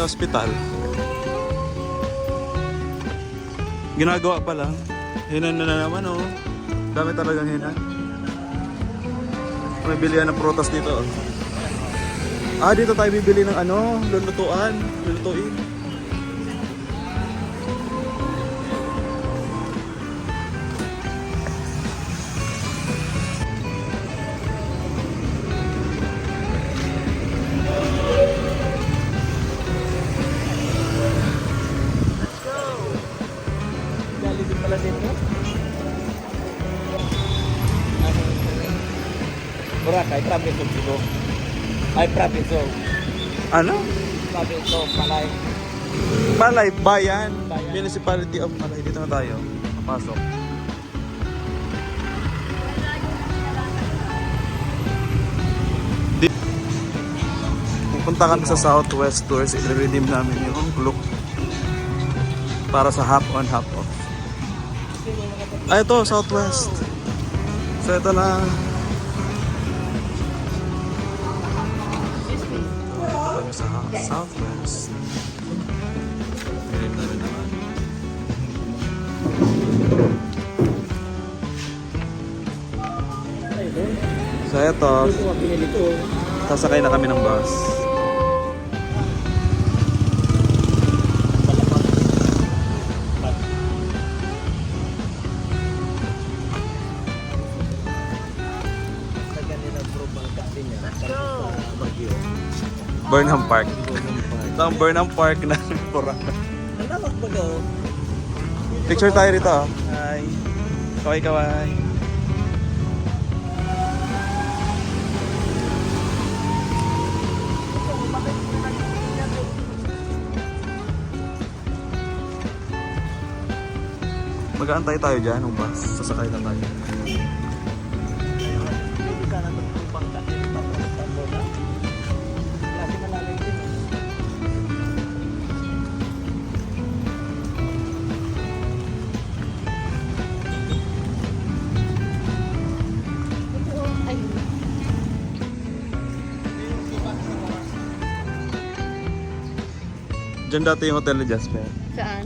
Hospital. Ginagawa pa lang. Hinan na naman oh. Dami talagang hinan. May bilihan ng prutas dito oh. Ah, dito tayo bibili ng ano, lulutuin. Boracay, province of Cebu. Ay, province of. Ano? Province of Malay. Malay, bayan. Municipality of Malay. Dito na tayo. Papasok. Pupunta kami sa Southwest Tours. I-redeem namin yung look para sa half on, half off. Ay, ito, Southwest. So, ito na. Kami sa Southwest. Redeem namin naman. So, ito. Sasakay na kami ng bus. Burnham Park. Ito ang Burnham Park na Boracay. Picture tayo rito. Hi. Kaway-kaway. Mag-aantay tayo dyan ng bus. Sasakay na tayo. Diyan dati yung hotel ni Jasper. Saan?